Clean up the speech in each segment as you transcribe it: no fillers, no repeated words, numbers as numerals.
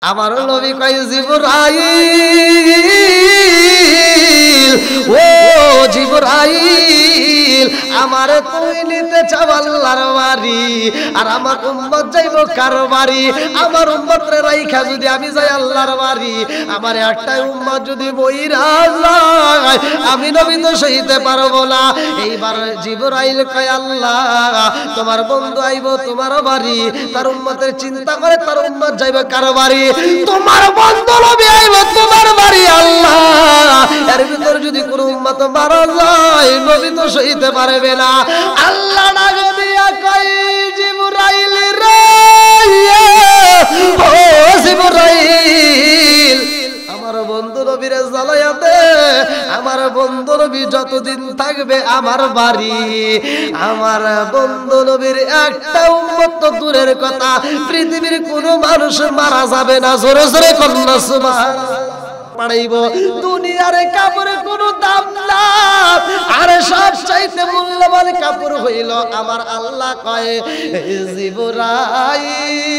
আমার নবী কয় জিবরাইল, ও জিবরাইল, আমার তুই নিতে চাও আল্লাহর বাড়ি, আর আমার উম্মত যাইব কার বাড়ি? আমার উম্মতরে রাইখা যদি আমি যাই আল্লাহর বাড়ি, আমার একটাই উম্মত যদি বইরা যায়, আমি নবী তো সইতে পারবো না। এইবার জিবরাইল কয় আল্লাহ, তোমার বন্ধু আইব তোমার বাড়ি, তার উম্মতের চিন্তা করে তার উম্মত যাইবে কার বাড়ি? তোমার বন্ধু নবী আইব তোমার বাড়ি। আল্লাহ, এর ভিতর যদি কোনো উম্মত মারা যায়, নবী তো সইতে পারবে না। আল্লাহ ডাক দিয়া কয় জিবরাইল রে, ও জিবরাইল, আমার বন্ধু নবীরে জ্বালায়া দে। আমার বন্ধু নবী যতদিন থাকবে আমার বাড়ি, আমার বন্ধু নবীর একটা উম্মত তো দূরের কথা, পৃথিবীর কোনো মানুষ মারা যাবে না। জোরে জোরে কন্যা সুবহানাল্লাহ পাড়াইব। দুনিয়ার কাপড়ে কোনো দাম না, আরে সব চাইতে মূল্যবান কাপড় হইল আমার আল্লাহ কয় জিবরাইল,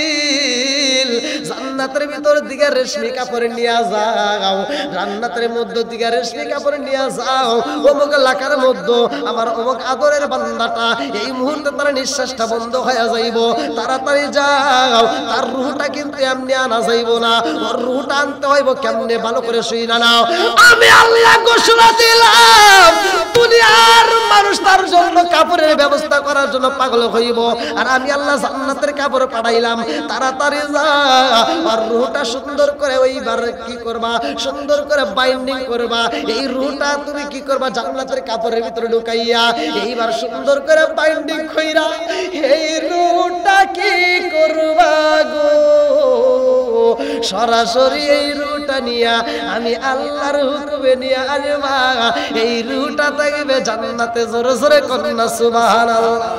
জান্নাতের ভিতর দিকে রেশমি কাপড় নিয়ে যাও, জান্নাতের মধ্য দিকে রেশমি কাপড় নিয়ে যাও, অমুক এলাকার মধ্যে আমার অমুক আদরের বান্দাটা এই মুহূর্তে তার নিঃশ্বাসটা বন্ধ হয়ে যাইব, তাড়াতাড়ি যাও। তার রূহটা কিন্তু এমনি আনা যাইব না, ওর রূহটা আনতে হইব কেমনে, ভালো করে শুই না নাও। আমি আল্লাহ ঘোষণা দিলাম, দুনিয়ার মানুষ তার জন্য কাপড়ের ব্যবস্থা করার জন্য পাগল হইব, আর আমি আল্লাহ জান্নাতের কাপড় পাঠাইলাম, তাড়াতাড়ি যা। আর রূহটা সুন্দর করে ওইবার কি করবা, সুন্দর করে বাইন্ডিং করবা। এই রূহটা তুমি কি করবা, জান্নাতের কাপড়ের ভিতরে ঢুকাইয়া এইবার সুন্দর করে বাইন্ডিং কইরা এই রূহটা কি করবা গো, সরাসরি এই রূহটা নিয়া আমি আল্লাহর হুকুমে নিয়ে আসবা, এই রূহটা থাকবে জান্নাতে। জোরে জোরে কন্যা সুবহানাল্লাহ।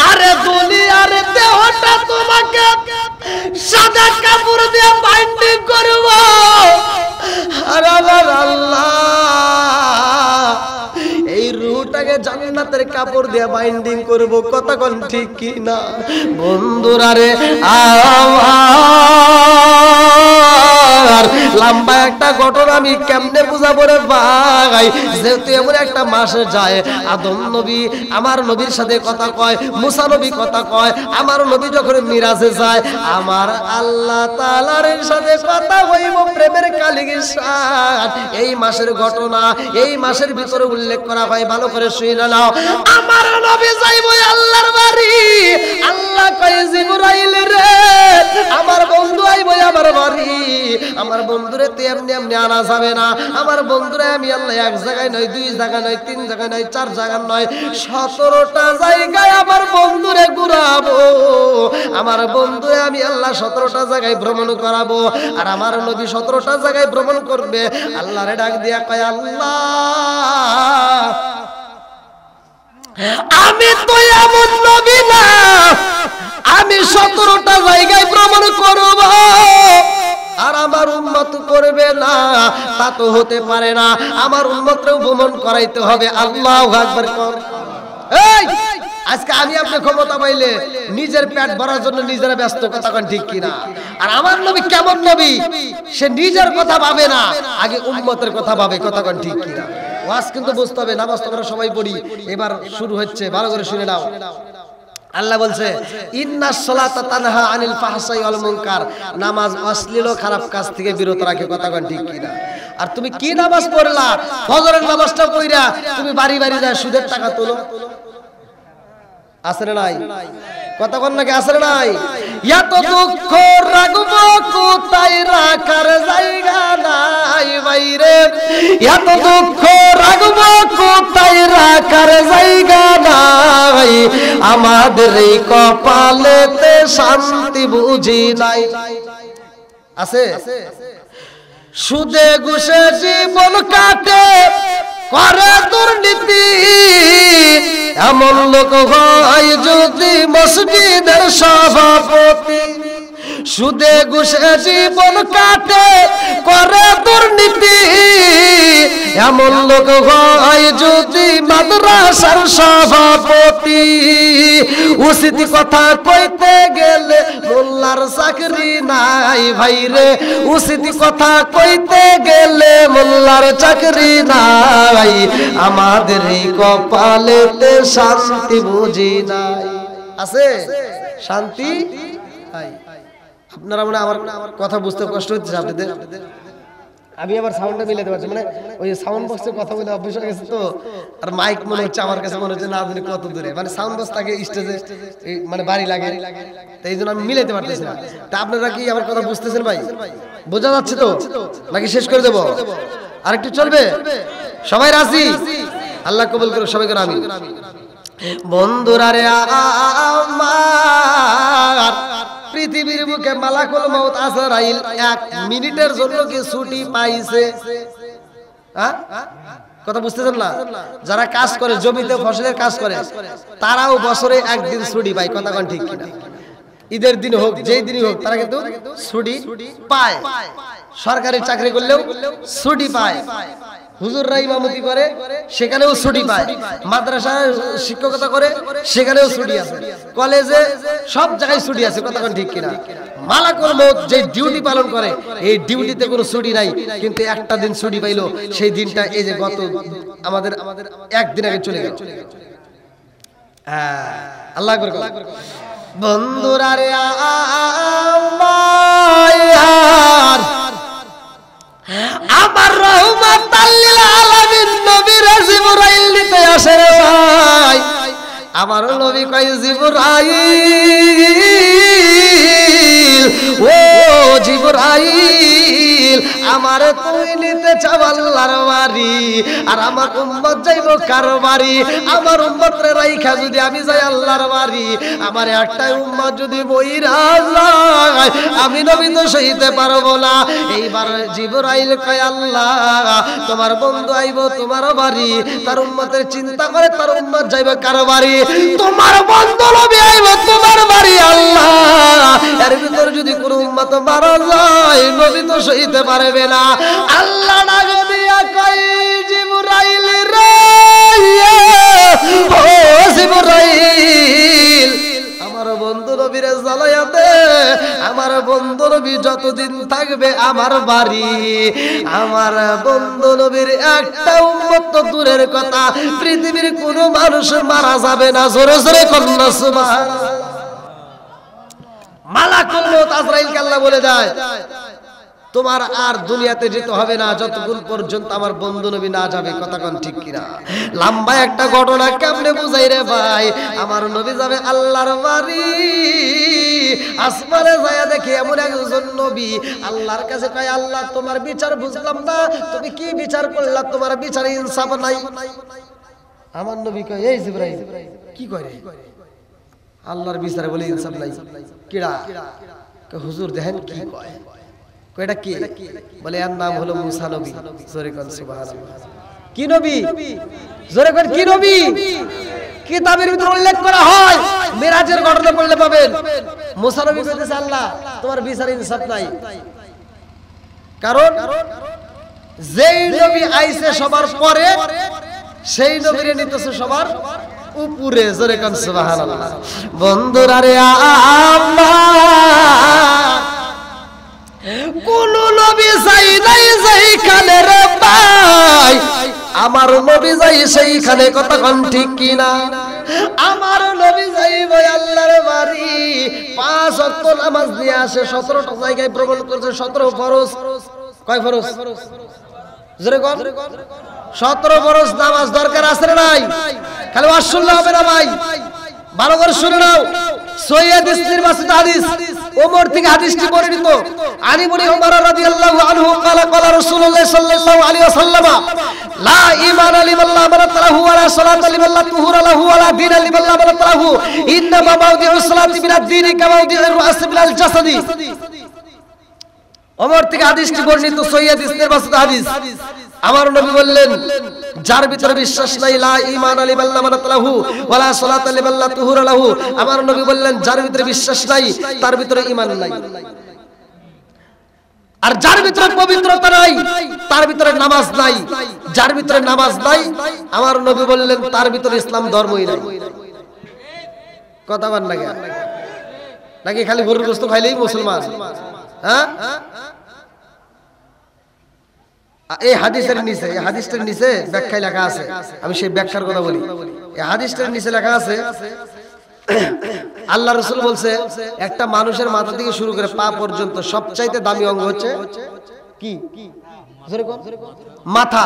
আরে দুনিয়ার দেহটা তোমাকে সাদা কাপড় দিয়ে বাইন্ডিং করব, আর আমার আল্লাহ এই রূহটাকে জান্নাতের কাপড় দিয়ে বাইন্ডিং করব। কথা কোন ঠিক কি না বন্ধুরা রে? আমার লম্বা একটা ঘটনা আমি কেমনে বুঝাবো রে ভাই, যেহেতু এমন একটা মাস যায়, আদম নবী আমার নবীর সাথে কথা কয়, মুসা নবী কথা কয়, আমার নবী যখন মিরাজে যায়, আমার আল্লাহ তাআলার সাথে কথা হইব প্রেমের কালিগের সাথ। এই মাসের ঘটনা এই মাসের ভিতরে উল্লেখ করা হয়, ভালো করে শুনে নাও। আমার নবী যাইব আল্লাহর বাড়ি, আল্লাহ কয় জিবরাইল রে, আমার বন্ধু আইব আমার বাড়ি, আমার বন্ধুরে এমনি এমনি আনা যাবে না। আমার বন্ধুরে আমি আল্লাহ এক জায়গায় নয়, দুই জায়গায় নয়, তিন জায়গায় নয়, চার জায়গায় নয়, 17টা জায়গায় আমার বন্ধুরে ঘুরাবো। আমার বন্ধুরে আমি আল্লাহ 17টা জায়গায় ভ্রমণ করাবো, আর আমার নবী 17টা জায়গায় ভ্রমণ করবে। আল্লাহরে ডাক দিয়া কয় আল্লাহ, আমি তো এমন নবী না আমি 17টা জায়গায় ভ্রমণ করব আর আমার উম্মত করবে না, তা তো হতে পারে না। আমার উম্মতকেও ভ্রমণ করাইতে হবে। আল্লাহু আকবার। এই আজকে আমি আপনার ক্ষমতা পাইলে নিজের পেট ভরার জন্য নিজেরা ব্যস্ত, কথা কোন ঠিক কিনা? আর আমার নবী কেমন নবী, সে নিজের কথা ভাবে না, আগে উম্মতের কথা ভাবে, কথা কোন ঠিক কিনা? ওয়াজ কিন্তু বুঝতে হবে, নামাজ তো আমরা সবাই পড়ি, এবার শুরু হচ্ছে, ভালো করে শুনে নাও। আল্লাহ বলছে ইন্নাস সালাতা তানহা আনিল ফাহশাই ওয়াল মুনকার, নামাজ অশ্লীল খারাপ কাজ থেকে বিরত রাখে, কথা কোন ঠিক কিনা? আর তুমি কি নামাজ পড়লা, ফজরের নামাজটা পড়া তুমি বাড়ি বাড়ি যায় সুদের টাকা তোলো, আসরে নাই? কথা কোন নাকি আসরে নাই? এত দুঃখ রাখব কোথায় রাখার জায়গা নাই বাইরে, এত দুঃখ রাখব কোথায় রাখার জায়গা নাই, আমাদের এই কপালেতে শান্তি বুঝি নাই। আছে সুদে ঘুষে জীবন কাটে, করে দুর্নীতি, এমন লোক হয় যদি মসজিদের সভাপতি। সুদে ঘুষে জীবন কাটে, করে দুর্নীতি, এমন লোক হয় যদি মাদ্রাসার সভাপতি। অতি উচিত কথা কইতে গেলে মোল্লার চাকরি নাই ভাই রে উচিত কথা কইতে গেলে মোল্লার চাকরি নাই আমাদের এই কপালেতে শান্তি বুঝি নাই আছে শান্তি নাই আপনারা মনে আমার কথা বুঝতে কষ্ট হচ্ছে আপনাদের আমি আবার সাউন্ডটা মিলাতে পারছি মানে ওই সাউন্ড বক্সে কথা বলে অভ্যাস হয়ে গেছে তো আর মাইক মনে হচ্ছে আমার কাছে মনে হচ্ছে না জানি কত দূরে মানে সাউন্ড বক্স থাকে স্টেজে মানে বাড়ি লাগে তাই জন্য আমি মিলাতে পারতেছি না তা আপনারা কি আমার কথা বুঝতেছেন ভাই বোঝা যাচ্ছে তো নাকি শেষ করে দেব আরেকটু চলবে সবাই রাজি আল্লাহ কবুল করুক সবাইকে আমিন বন্ধুরা রে আমার পৃথিবীর বুকে মালাকুল মউত আজরাইল 1 মিনিটের জন্য কি ছুটি পাইছে হ্যাঁ কথা বুঝতেছেন না যারা কাজ করে জমিতে ফসলের কাজ করে তারাও বছরে একদিন ছুটি পায় কথা কোন ঠিক কিনা ঈদের দিন হোক যেই দিনই হোক তারা কিন্তু ছুটি পায় সরকারি চাকরি করলেও ছুটি পায় হুজুররা ইমামতি করে সেখানেও ছুটি পায় মাদ্রাসায় শিক্ষকতা করে সেখানেও ছুটি আছে কলেজে সব জায়গায় ছুটি আছে কথা কোন ঠিক কিনা মালাকুল মউত যে ডিউটি পালন করে এই ডিউটিতে কোনো ছুটি নাই কিন্তু একটা দিন ছুটি পাইলো সেই দিনটা এই যে গত আমাদের একদিন আগে চলে গেল আল্লাহ আকবার বন্ধুরা রে আমার রহমাতাল লিল আলামিন নবী জিবরাইল নিতে আসে রে ভাই আমার নবী কয় জিবরাইল ও জিবরাইল আমার তুই নিতে চাও আল্লাহর বাড়ি আর আমার উম্মত যাইবো কার বাড়ি আমার উম্মত রে রাইখা যদি আমি যাই আল্লাহর বাড়ি আমার একটাই উম্মত যদি বইরা যায় আমি নবী তো সইতে পারবো না এইবার জিবরাইল কয় আল্লাহ তোমার বন্ধু আইবো তোমার বাড়ি তার উম্মতের চিন্তা করে তার উম্মত যাইবে কার বাড়ি তোমার বন্ধু নবী আইবো তোমার বাড়ি আল্লাহ এর ভিতর যদি কোনো উম্মত মারা যায় নবী তো সইতে পারবে না আল্লাহ ডাক দিয়া কয় জিবরাইল রে ও জিবরাইল আমার বন্ধু নবীরে জ্বালায়া দে আমার বন্ধু নবী যতদিন থাকবে আমার বাড়ি আমার বন্ধু নবীর একটা উম্মত তো দূরের কথা পৃথিবীর কোনো মানুষ মারা যাবে না জোরে জোরে কন্যা সুবহানাল্লাহ মালাকুল মউত আজরাইলকে আল্লাহ বলে দেয় তোমার আর দুনিয়াতে যেতে হবে না যতক্ষণ পর্যন্ত আমার বন্ধু নবী না যাবে কথা কোন ঠিক কিনা লম্বা একটা ঘটনা কেমনে বুঝাই রে ভাই আমার নবী যাবে আল্লাহর বাড়ি আসমানে যায় দেখে এমন একজন নবী আল্লাহর কাছে কয় আল্লাহ তোমার বিচার বুঝলাম না তুমি কি বিচার করলা তোমার বিচারে ইনসাফ নাই আমার নবী কয় এই জিবরাইল কি করে আল্লাহর বিচারে বলে ইনসাফ নাই কিড়া কয় হুজুর দেখেন কি কয় কয়টা কি বলে এর নাম হলো মুসা নবী জোরে কোন সুবহানাল্লাহ কি নবী জোরে কোন কি নবী কিতাবের ভিতর উল্লেখ করা হয় মিরাজের ঘটনা পড়লে পাবেন মুসা নবী কইতেছে আল্লাহ তোমার বিচার ইনসাফ নাই কারণ যেই নবী আইছে সবার পরে সেই নবীরে নিতেছে সবার উপরে জোরে কোন সুবহানাল্লাহ বন্ধুরা রে আমার কোন নবী যাই নাই যেইখানে রে ভাই আমার নবী যাই সেইখানে কথা কোন ঠিক কিনা আমার নবী যাইব আল্লাহর বাড়ি 5 ওয়াক্ত নামাজ নিয়ে আসে 17টা জায়গায় ভ্রমণ করছে 17 ফরজ কয় ফরজ জোরে কোন 17 ফরজ নামাজ দরকার আছে না নাই খালি ওয়াজ শুনলে হবে না ভাই ভালো করে শুনে নাও সহিহ হাদিসের মাসুদ হাদিস ওমর থেকে হাদিসটি বর্ণিত আলী ইবনে উমর রাদিয়াল্লাহু আনহু قال قال رسول الله صلى الله عليه وسلم لا ايمان لمن لا امانه له ولا صلاه لمن لا طهور له ولا دين لمن لا امانه له انما موضع الصلاه من الدين كموضع الراس من الجسد ওমর থেকে হাদিসটি বর্ণিত সহিহ হাদিসের মাসুদ হাদিস আমার নবী বললেন যার ভিতরে বিশ্বাস নাই লা ঈমান লিমান লা মানাত লাহু ওয়ালা সালাতা লিমান লা তুহুরা লাহু আমার নবী বললেন যার ভিতরে বিশ্বাস নাই তার ভিতরে ঈমান নাই আর যার ভিতরে পবিত্রতা নাই তার ভিতরে নামাজ নাই যার ভিতরে নামাজ নাই আমার নবী বললেন তার ভিতরে ইসলাম ধর্মই নাই কথা বল নাকি? নাকি খালি গরুর গোশত খাইলেই মুসলমান? হ্যাঁ, এই হাদিসের নিচে, এই হাদিসটার নিচে ব্যাখ্যায় লেখা আছে, আমি সেই ব্যাখ্যার কথা বলি। এই হাদিসটার নিচে লেখা আছে আল্লাহ রাসূল বলছে একটা মানুষের মাথা থেকে শুরু করে পা পর্যন্ত সবচাইতে দামি অঙ্গ হচ্ছে কি? মাথা।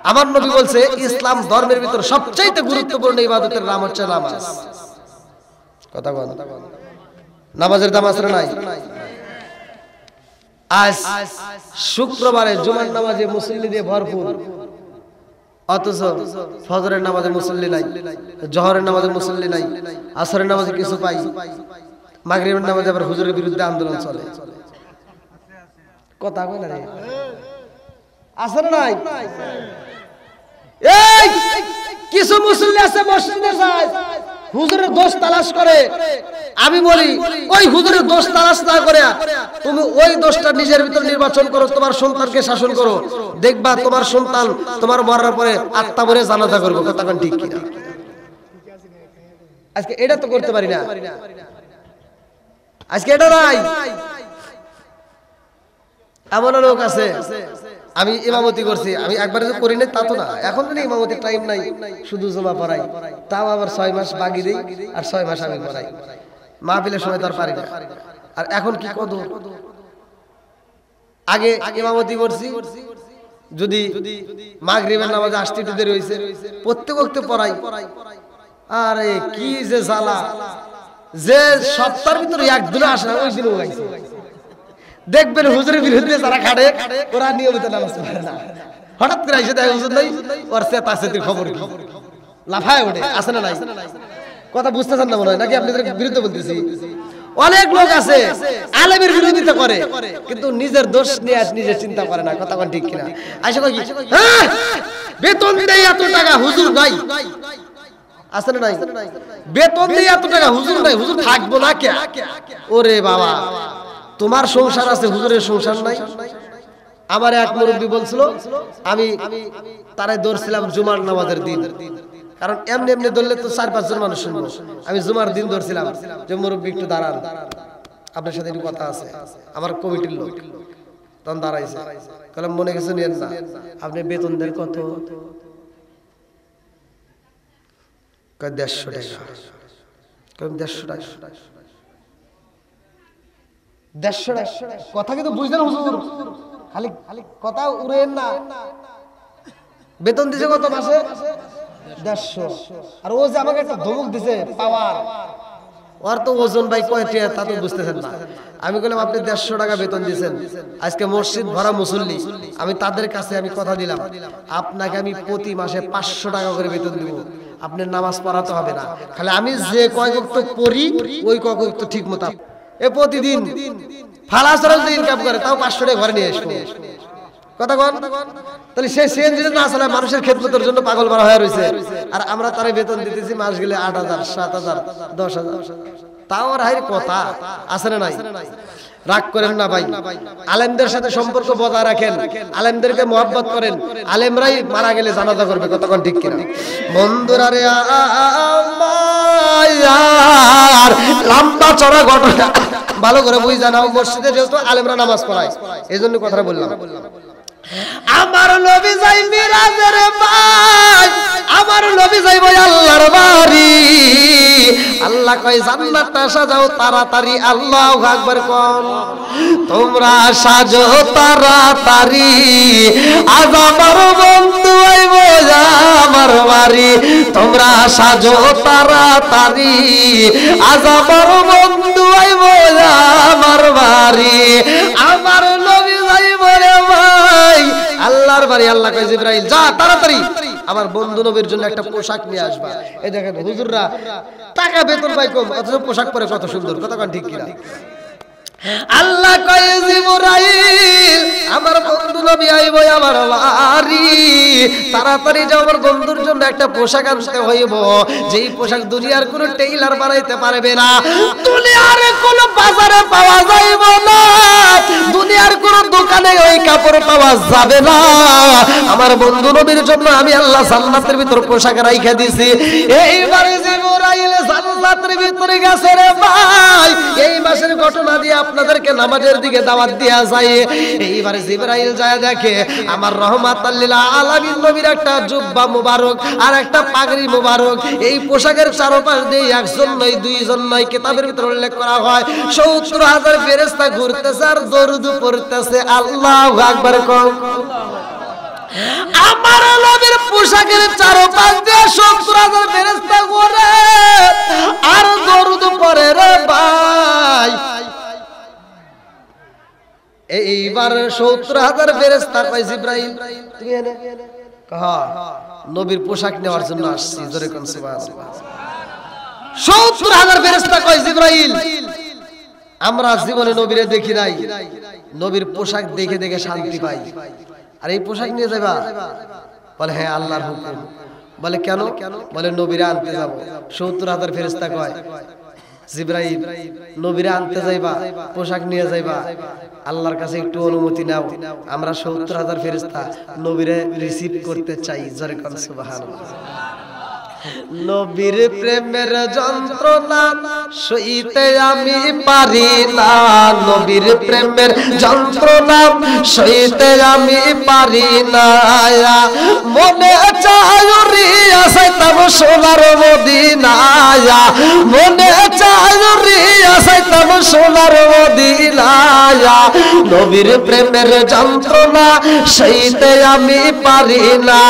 আমার নবী বলছে ইসলাম ধর্মের ভিতর সবচাইতে গুরুত্বপূর্ণ ইবাদতের নাম হচ্ছে নামাজ। কথা বল, নামাজের দাম আছে না নাই? আজ শুক্রবারে জুমার নামাজে মুসল্লি দিয়ে ভরপুর, অথচ ফজরের নামাজে মুসল্লি নাই, জোহরের নামাজে মুসল্লি নাই, আসরের নামাজে কিছু পাই, মাগরিবের নামাজে আবার হুজুরের বিরুদ্ধে আন্দোলন চলে। কথা কই না রে? আছে না নাই? এই কিছু মুসল্লি আছে মসজিদে যায়, হুজুরের দোষ তালাশ করে। আমি বলি ওই হুজুরের দোষ তালাশ না করে তুমি ওই দোষটা নিজের ভিতর নির্বাচন করো, তোমার সন্তানকে শাসন করো, দেখবা তোমার সন্তান তোমার মরার পরে আত্মা ভরে জানাজা করবে। কথা কোন ঠিক কিনা? আজকে এটা তো করতে পারি না, আজকে এটা নাই। এমন লোক আছে, আমি ইমামতি করছি, আমি একবারে যে করি না তা তো না, এখন তো ইমামতির টাইম নাই, শুধু জমা পড়াই, তাও আবার 6 মাস বাকি দেই আর 6 মাস আমি পড়াই, মাহফিলের সময় তো আর পারি না। আর এখন কি কত আগে ইমামতি করছি, যদি মাগরিবের নামাজে আসতে একটু দেরি হয়েছে প্রত্যেক ওয়াক্তে পড়াই। আরে কি যে জ্বালা, যে সপ্তাহের ভিতরে একদিনও আসে না ওই দিনও গাইছে। দেখবেন হুজুরের বিরুদ্ধে যারা খাড়ে ওরা নিয়মিত নামাজ পড়ে না, হঠাৎ করে এসে দেখে হুজুর নাই, ওর চেতাচেতির খবর কি লাফায় ওঠে। আছে না নাই? কথা বুঝতেছেন না মনে হয়, নাকি আপনাদের বিরুদ্ধে বলতেছি? অনেক লোক আছে আলেমের বিরোধিতা করে কিন্তু নিজের দোষ নিয়ে নিজে চিন্তা করে না। কথা কোন ঠিক কিনা? আইসা কই হ্যাঁ বেতন দেই এত টাকা, হুজুর নাই। আছে না নাই? বেতন দেই এত টাকা, হুজুর নাই, হুজুর থাকবো না কে? ওরে বাবা, তোমার সংসার আছে, হুজুরের সংসার নাই। আমার এক মুরব্বী বলছিল, আমি তারে ধরছিলাম জুমার নামাজের দিন, কারণ এমনি এমনি ধরলে তো 4-5 জন মানুষ শুনবো। আমি জুমার দিন ধরছিলাম যে মুরব্বী একটু দাঁড়ান, আপনার সাথে একটু কথা আছে। আমার কমিটির লোক তখন দাঁড়াইছে, বললাম মনে কিছু নিয়েন না, আপনি বেতন দেন কত? 150 টাকা। 150 টাকা। 150 টাকা কথা কিন্তু বুঝলেন হুজুর? খালি কথা উড়েন না। বেতন দিছে কত মাসে? 150। আর ও যে আমাকে একটা ধমক দিছে পাওয়ার, ওর তো ওজন ভাই কয়টা তা তো বুঝতেছেন না। আমি বললাম আপনি 150 টাকা বেতন দিয়েছেন, আজকে মসজিদ ভরা মুসল্লি, আমি তাদের কাছে আমি কথা দিলাম আপনাকে আমি প্রতি মাসে 500 টাকা করে বেতন দিব, আপনার নামাজ পড়াতে হবে না, খালি আমি যে কয় ওয়াক্ত পড়ি ওই কয় ওয়াক্ত ঠিক মতো এ প্রতিদিন ফালাসরাল ইনকাম করে, তাও 500 টাকা ঘরে নিয়ে আসবো। কথা কোন? তাহলে সে সিএনজি না চালায় মানুষের খেদমতের জন্য পাগল করা হয়ে রয়েছে, আর আমরা তারে বেতন দিতেছি মাস গেলে 8000, 7000, 10000। তাও আর হাই কথা আছে না নাই? রাগ করেন না ভাই, আলেমদের সাথে সম্পর্ক বজায় রাখেন, আলেমদেরকে মহব্বত করেন, আলেমরাই মারা গেলে জানাজা করবে। কথা কোন ঠিক কিনা? বন্ধুরা রে, আমার লম্বা চড়া ঘটনা ভালো করে বুঝ জানাও। মসজিদে যেহেতু আলেমরা নামাজ পড়ায়, এই জন্য কথাটা বললাম। আমার নবী যাই মিরাজের ভাই, আমার নবী যাই ভাই আল্লাহর বাড়ি। আল্লাহ কয় জান্নাতটা সাজাও তাড়াতাড়ি, আল্লাহু আকবার কোন। তোমরা সাজো তাড়াতাড়ি, আজ আমার বন্ধু আইব আমার বাড়ি। তোমরা সাজো তাড়াতাড়ি, আজ আমার বন্ধু আইব আমার বাড়ি। আমার নবী যাইব রে ভাই আল্লাহর বাড়ি। আল্লাহ কয় জিবরাইল যা তাড়াতাড়ি আমার বন্ধু নবীর জন্য একটা পোশাক নিয়ে আসবা। এই দেখেন হুজুররা টাকা বেতন পায় কম, অথচ পোশাক পরে কত সুন্দর। কথা কোন ঠিক কিনা? আল্লাহ কয় জিবরাইল আমার বন্ধু নবী আইব আমার বাড়ি, তাড়াতাড়ি যাও আমার বন্ধুর জন্য একটা পোশাক আনতে হইব, যেই পোশাক দুনিয়ার কোনো টেইলার বানাইতে পারবে না, দুনিয়ার কোনো বাজারে পাওয়া যাইব না, দুনিয়ার কোনো দোকান দোকানে ওই কাপড় পাওয়া যাবে না। আমার বন্ধু নবীর জন্য আমি আল্লাহ জান্নাতের ভিতর পোশাক রাইখা দিছি। এইবারে জিবরাইল জান্নাতের ভিতরে গেছে রে ভাই। এই মাসের ঘটনা দিয়ে আপনাদেরকে নামাজের দিকে দাওয়াত দেয়া যায়। এইবারে জিবরাইল যায় দেখে আমার রহমাতাল লিল আলামিন নবীর একটা জুব্বা মুবারক আর একটা পাগড়ি মুবারক, এই পোশাকের চারপাশ দিয়ে একজন নয় দুইজন নয়, কিতাবের ভিতরে উল্লেখ করা হয় ৭০,০০০ ফেরেশতা ঘুরতেছে আর দরুদ পড়তেছে। আল্লাহু আকবার কও। আমার নবীর পোশাকের চারপাশ দিয়ে ৭০,০০০ ফেরেশতা ঘুরে আর দরুদ পড়ে রে ভাই। এইবার ৭০,০০০ ফেরেশতা কয় জিবরাইল তুমি এনে কহা নবীর পোশাক নেওয়ার জন্য আসছি। জোরে কোন সুবহানাল্লাহ। ৭০,০০০ ফেরেশতা কয় জিবরাইল আমরা জীবনে নবীরে দেখি নাই, নবীর পোশাক দেখে দেখে শান্তি পাই, আর এই পোশাক নিয়ে যাবা? বলে হ্যাঁ আল্লাহর হুকুম। বলে কেন? বলে নবীরে আনতে যাব। ৭০,০০০ ফেরেশতা কয় জিবরাইল নবীরে আনতে যাইবা, পোশাক নিয়ে যাইবা, আল্লাহর কাছে একটু অনুমতি নাও, আমরা ৭০,০০০ ফেরেশতা নবীরে রিসিভ করতে চাই। জোরে কোন সুবহানাল্লাহ। নবীর প্রেমের যন্ত্রণা সইতে আমি পারি না, নবীর প্রেমের যন্ত্রণা সইতে আমি পারি না। মনে চায় রিয়া সাইতাম সোনার মদিনায়া, মনে চায় রিয়া সাইতাম সোনার মদিনায়া। নবীর প্রেমের যন্ত্রণা সইতে আমি পারি না।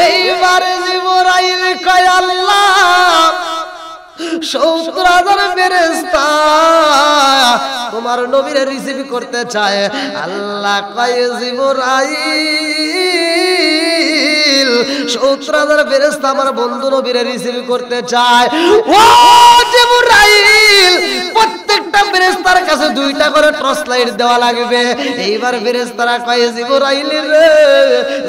এইবারে জিবরাইল কয় আল্লাহ ৭০,০০০ ফেরেশতা তোমার নবীরে রিসিভ করতে চায়। আল্লাহ কয় জিবরাইল ৭০,০০০ ফেরেশতা আমার বন্ধু নবীরে রিসিভ করতে চায়। ও জিবরাইল প্রত্যেকটা ফেরেশতার কাছে 2টা করে টর্চ লাইট দেওয়া লাগবে। এইবার ফেরেশতারা কয় জিবরাইল রে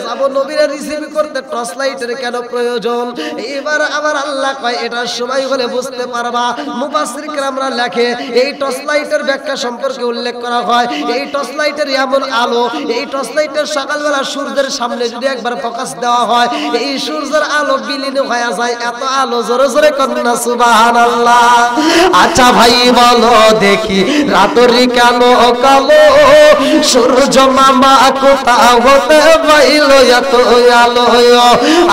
যাব নবীরে রিসিভ করতে টর্চ লাইটের কেন প্রয়োজন? এইবার আবার আল্লাহ কয় এটার সময় হলে বুঝতে পারবা। মুফাসসির কেরামরা লেখে এই টর্চ লাইটের ব্যাখ্যা সম্পর্কে উল্লেখ করা হয় এই টর্চ লাইটের এমন আলো, এই টর্চ লাইটের সকালবেলা সূর্যের সামনে যদি একবার ফোকাস দেওয়া হয় এই সূর্যের আলো বিলীন হয়ে যায়, এত আলো। জোরে জোরে কন্না সুবহানাল্লাহ। আচ্ছা ভাই বলো দেখি রাতরি কেন কালো, সূর্য মামা কোথা হতে পাইল এত আলো?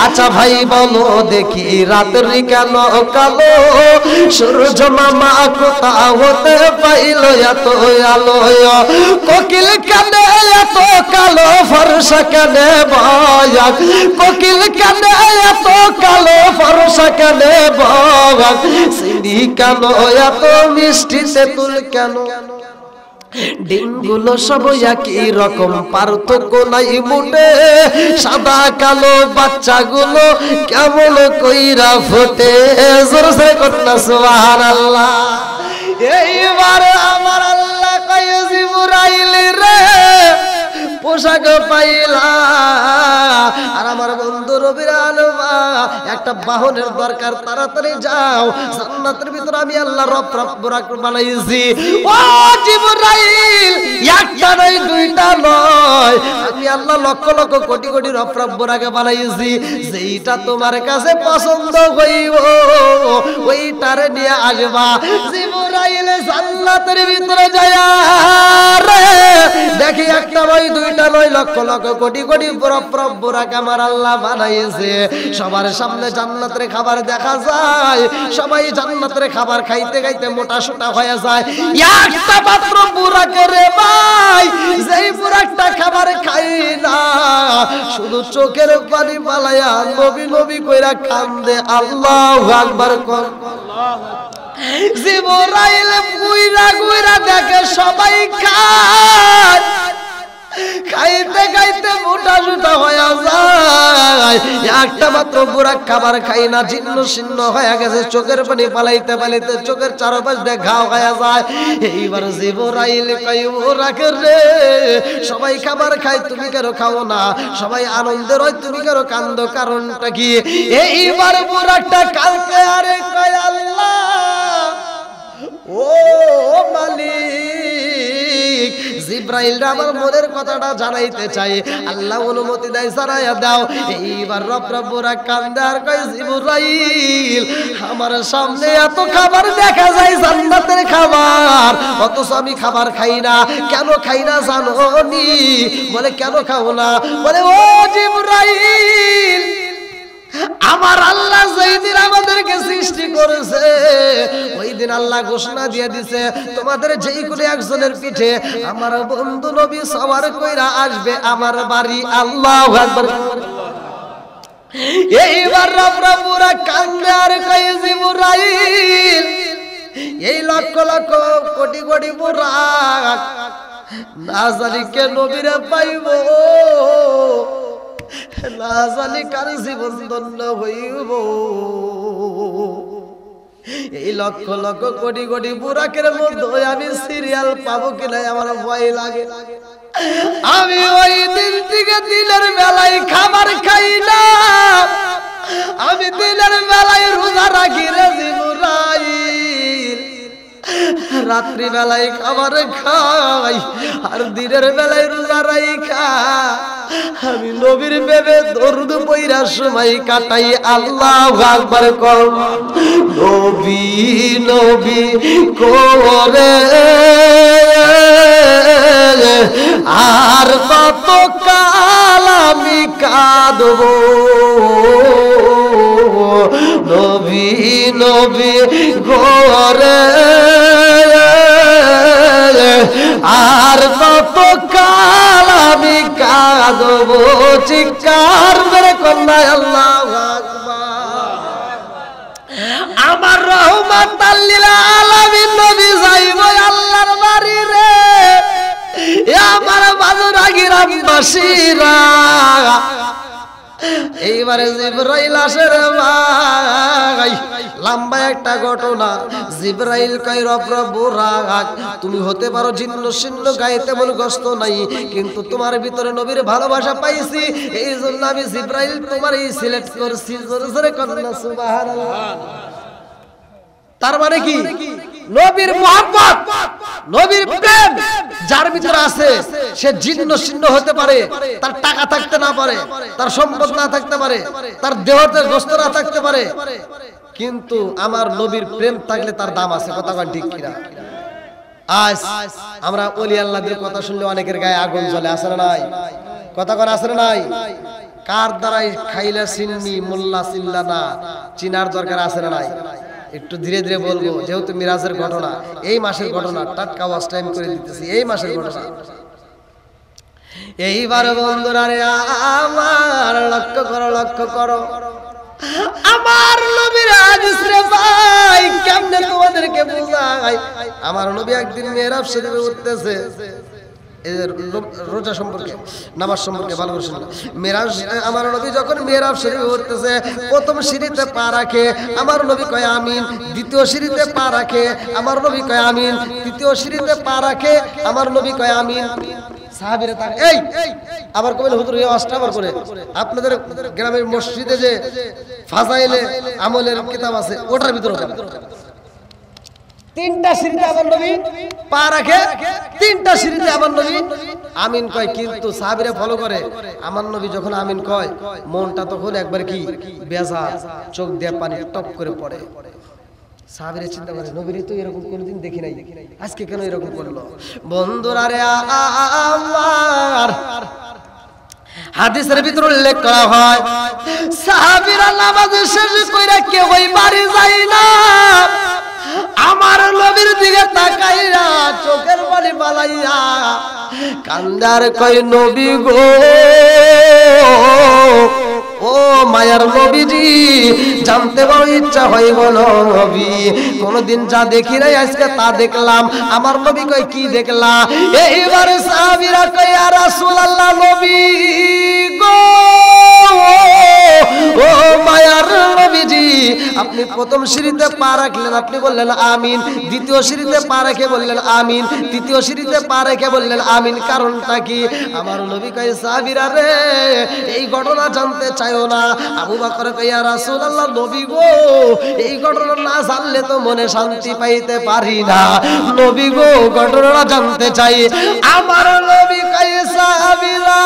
আচ্ছা ভাই বলো দেখি রাতরি কেন কালো, সূর্য মামা কোথা হতে পাইল এত আলো? কোকিল কানে এত কালো ফর্সা কানে বয়াক, কোকিল কানে এত কালো ফর্সা কানে বয়াক, চিনি কেন এত মিষ্টি তেঁতুল কেন? ডিমগুলো সব একই রকম পার্থক্য নাই মোটে, সাদা কালো বাচ্চাগুলো কেমন কইরা ফোটে। জোরে জোরে কন্না সুবহানাল্লাহ। এইবার আমার আল্লাহ কয় জিবরাইল রে পোশাক পাইলা আর আমার বন্ধু নবীর আলমা একটা বাহনের দরকার, তাড়াতাড়ি যাও জান্নাতের ভিতর আমি আল্লাহ রব বানাইছি। ও জিবরাইল একটা নয় 2টা নয়, আমি আল্লাহ লক্ষ লক্ষ কোটি কোটি রব বানাইছি। যেইটা তোমার কাছে পছন্দ হইব ওইটারে নিয়ে আসবা। জিবরাইল জান্নাতের ভিতরে যায় রে দেখি একটা নয় 2টা নয় লক্ষ লক্ষ কোটি কোটি রব আমার আল্লাহ বানাইছে। সবার সামনে জান্নাতের খাবার দেখা যায়, সবাই জান্নাতের খাবার খাইতে খাইতে মোটা সোটা হয়ে যায়। একটা মাত্র বুরাকে রে ভাই, যেই বুরাকটা খাবার খাই না শুধু চোখের পানি পালায়া নবী নবী কইরা কান্দে। আল্লাহু আকবার কর। জিবরাইল গুইরা গুইরা দেখে সবাই খায়, খাইতে খাইতে মোটা সোটা হয়ে যায়। একটা মাত্র বুরাক খাবার খাই না, জীর্ণ শীর্ণ হয়ে গেছে, চোখের পানি পালাইতে পালাইতে চোখের চারপাশ দিয়ে ঘাও হয়ে যায়। এইবার জিবরাইল কই বুরাক রে সবাই খাবার খায় তুমি কেন খাও না? সবাই আনন্দের হয় তুমি কেন কান্দো? কারণটা কি? এইবার বুরাকটা কালকে আরে কয় আল্লাহ ও মালিক জিব্রাইল আমার মনের কথাটা জানাইতে চাই, আল্লাহ অনুমতি দেয় জানাইয়া দাও। এইবার রব্বুরা কান্দে আর কয় জিব্রাইল আমার সামনে এত খাবার দেখা যায় জান্নাতের খাবার, অথচ আমি খাবার খাই না। কেন খাই না জানো নি? বলে কেন খাও না? বলে ও জিব্রাইল আমার আল্লাহ যেই দিন আমাদেরকে সৃষ্টি করেছে ওই দিন আল্লাহ ঘোষণা দিয়ে দিছে তোমাদের যেই কোনো একজনের পিঠে আমার বন্ধু নবী সওয়ার কইরা আসবে আমার বাড়ি। আল্লাহু আকবার। এইবার রব্বুরা কান্দে আর কয় জিব্রাইল এই লক্ষ লক্ষ কোটি কোটি বুরাক না জানি কে নবীরে পাইব, না জানি কার জীবন ধন্য হইব। এই লক্ষ লক্ষ কোটি কোটি বুরাকের মধ্যে আমি সিরিয়াল পাবো কিনা আমার ভয় লাগে। আমি ওই দিন থেকে দিনের বেলায় খাবার খাই না, আমি দিনের বেলায় রোজা রাখি রে জিব্রাইল, রাত্রি বেলায় খাবার খাই আর দিনের বেলায় রোজা রাখা আমি নবীর ভেবে দরুদ পইরা সময় কাটাই। আল্লাহু আকবার কর। নবী নবী করে আর কত কাল আমি কাঁদব, নবী নবী করে আর কত কাল আমি কাঁদব। চিৎকার করে কন্যা আল্লাহু আকবার। আমার রহমাতাল লিল আলামিন নবী যাইব আল্লাহর বাড়ি রে, আমার বাজুরাগি রামবাসীরা। এইবারে জিব্রাইল আসে রে ভাই, লম্বা একটা ঘটনা। জিব্রাইল কয় রব্বুরা তুমি হতে পারো জীর্ণ শীর্ণ গায়ে তেমন কষ্ট নাই, কিন্তু তোমার ভিতরে নবীর ভালোবাসা পাইছি, এই জন্য আমি জিব্রাইল তোমার এই সিলেক্ট করছি। জোরে জোরে কন্যা সুবহানাল্লাহ। তার মানে কি? নবীর মহব্বত, নবীর প্রেম যার ভিতরে আছে সে জীর্ণ শীর্ণ হতে পারে, তার টাকা থাকতে না পারে, তার সম্পদ না থাকতে পারে, তার দেহতে গোশত না থাকতে পারে, কিন্তু আমার নবীর প্রেম থাকলে তার দাম আছে। কথা কন ঠিক কিনা? আজ আমরা ওলি আল্লাহদের কথা শুনলে অনেকের গায়ে আগুন জ্বলে, আছে না নাই? কথা কন আছে না নাই? কার দ্বারাই খাইলে চিন্নি মোল্লা চিল্লা না, চিনার দরকার আছে না নাই? একটু ধীরে ধীরে বলবো, যেহেতু মিরাজের ঘটনা, এই মাসের ঘটনা, টাটকা ওয়াজ টাইম করে দিতেছি, এই মাসের ঘটনা। এইবার বন্ধুরা রে আমার লক্ষ্য করো, লক্ষ্য করো আমার নবীর হাদিস রে ভাই, কেমনে তোমাদেরকে বোঝাই। আমার নবী একদিন মিহরাব শরীফে উঠতেছে, রোজা সম্পর্কে নামাজ সম্পর্কে ভালো করে শুনুন। মিরাজ আমার নবী যখন মিহরাব শরীফে উঠতেছে, প্রথম সিঁড়িতে পা রাখে আমার নবী কয় আমিন, দ্বিতীয় সিঁড়িতে পা রাখে আমার নবী কয় আমিন, তৃতীয় সিঁড়িতে পা রাখে আমার নবী কয় আমিন। সাহাবীরা তার এই আবার কইল হুজুর এই অষ্টাবার করে আপনাদের গ্রামের মসজিদে যে ফাজাইলে আমলের কিতাব আছে ওটার ভিতরে তিনটা সিঁড়িতে আমার নবী পা রাখে, তিনটা সিঁড়িতে আমার নবী আমিন কয়। কিন্তু সাহাবীরা ফলো করে, আমার নবী যখন আমিন কয় মনটা তখন একবার কি বেজার, চোখ দিয়ে পানি টপ করে পড়ে। সাহাবীরা চিন্তা করে নবীর তো এরকম কোনোদিন দেখি নাই, আজকে কেন এরকম করলো? বন্ধুরা রে আমার হাদিসের ভিতরে উল্লেখ করা হয় সাহাবীরা নামাজ শেষ কইরা কেউই বাড়ি যায় না, আমার নবীর দিকে তাকাইয়া চোখের পানি বালাইয়া কান্দার কই নবী গো, ও মায়ার নবীজি, জানতে বড় ইচ্ছা হয় গো নবী, কোনদিন যা দেখি নাই আজকে তা দেখলাম। আমার নবী কই কি দেখলা? এইবার সাহাবীরা কই ইয়া রাসূলুল্লাহ নবী গো, ও মায়ার নবীজি, আপনি প্রথম সিঁড়িতে পা রাখলেন, আপনি বললেন আমিন। দ্বিতীয় সিঁড়িতে পা রেখে বললেন আমিন। তৃতীয় সিঁড়িতে পা রেখে বললেন আমিন। কারণটা কি? আমার নবী কয় সাহাবীরা রে, এই ঘটনা জানতে চাইও না। আবু বকর কয় ইয়া রাসূলুল্লাহ, নবী গো, এই ঘটনা না জানলে তো মনে শান্তি পাইতে পারি না। নবী গো, ঘটনাটা জানতে চাই। আমার নবী কয় সাহাবীরা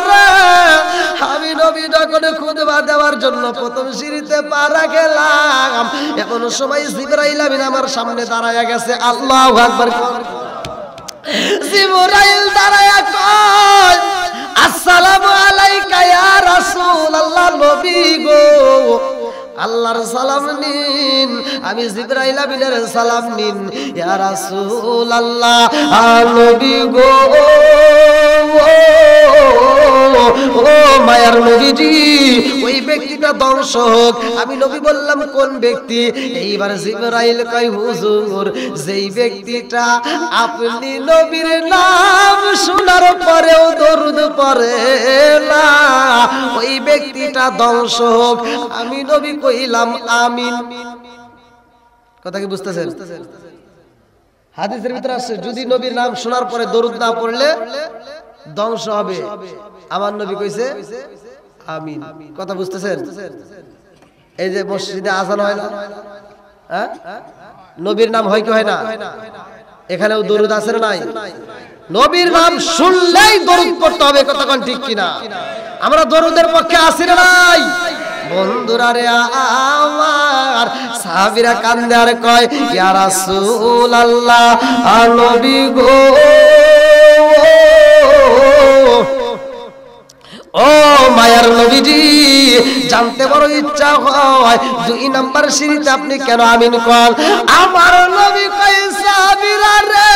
রে, আমি নবী যখন খুতবা দেওয়ার জন্য প্রথম সিঁড়িতে পা রাখলাম, এমন সময় জিবরাইল আমিন আমার সামনে দাঁড়ায়া গেছে। আল্লাহু আকবার। জিবরাইল দাঁড়ায়া কয় আসসালামু আলাইকা ইয়া রাসূলুল্লাহ, নবী গো আল্লাহর সালাম নিন। আমি জিবরাইল আমিনের সালাম নিন। ইয়া রাসূলুল্লাহ, নবী গো, ও মায়ার নবীজি, ওই ব্যক্তিটা ধ্বংস হোক। আমি নবী বললাম কোন ব্যক্তি? এইবার জিবরাইল কয় হুজুর, যেই ব্যক্তিটা আপনি নবীর নাম শোনার পরেও দরুদ পড়ে না, ওই ব্যক্তিটা ধ্বংস হোক। আমি নবী কইলাম আমিন। কথা কি বুঝতেছেন? হাদিসের ভিতরে আছে যদি নবীর নাম শোনার পরে দরুদ না পড়লে ধ্বংস হবে। আমার নবী কইছে আমিন। কথা বুঝতেছেন? এই যে মসজিদে আযান হয় না, হ্যাঁ, নবীর নাম হয় কি হয় না? এখানেও দরুদ আছে না নাই? নবীর নাম শুনলেই দরুদ পড়তে হবে। কথা কোন ঠিক কিনা? আমরা দরুদের পক্ষে আছি না নাই? বন্ধুরা রে আমার, সাহাবীরা কান্দে আর কয় ইয়া রাসূলুল্লাহ, নবী গো, ও মায়ার নবীজি, জানতে বড় ইচ্ছা হয় 2 নাম্বার সিঁড়িতে আপনি কেন আমিন কন? আমার নবী কয় সাহাবীরা রে,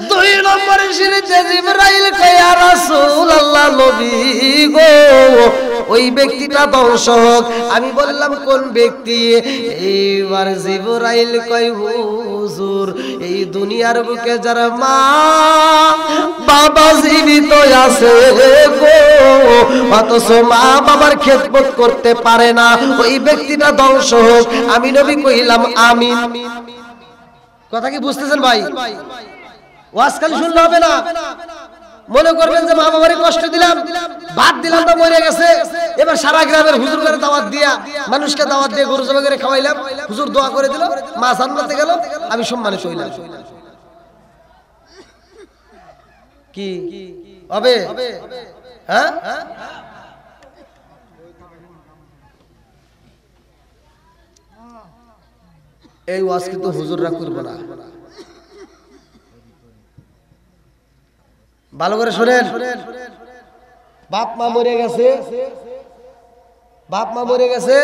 2 নম্বর সিঁড়িতে জিবরাইল কয় ইয়া রাসূলুল্লাহ, নবী গো, ওই ব্যক্তিটা ধ্বংস হোক। আমি বললাম কোন ব্যক্তি? এইবার জিবরাইল কয় হুজুর, এই দুনিয়ার বুকে যারা মা বাবা জীবিত আছে গো, অথচ মা বাবার খেদমত করতে পারে না, ওই ব্যক্তিটা ধ্বংস হোক। আমি নবী কইলাম আমিন। কথা কি বুঝতেছেন ভাই? ওয়াজ খালি শুনলে হবে না। মনে করবেন যে মা বাবারই কষ্ট দিলাম, ভাত দিলাম না, মরে গেছে, এবার সারা গ্রামের হুজুর করে দাওয়াত দিয়া, মানুষকে দাওয়াত দিয়ে গরু জবাই করে খাওয়াইলাম, হুজুর দোয়া করে দিল, মা জান্নাতে গেল, আমি সম্মানিত হইলাম। কি হবে? হ্যাঁ, এই ওয়াজ কিন্তু হুজুররা করবে না। ভালো করে শুনেন। বাপ মা মরে গেছে, বাপ মা মরে গেছে,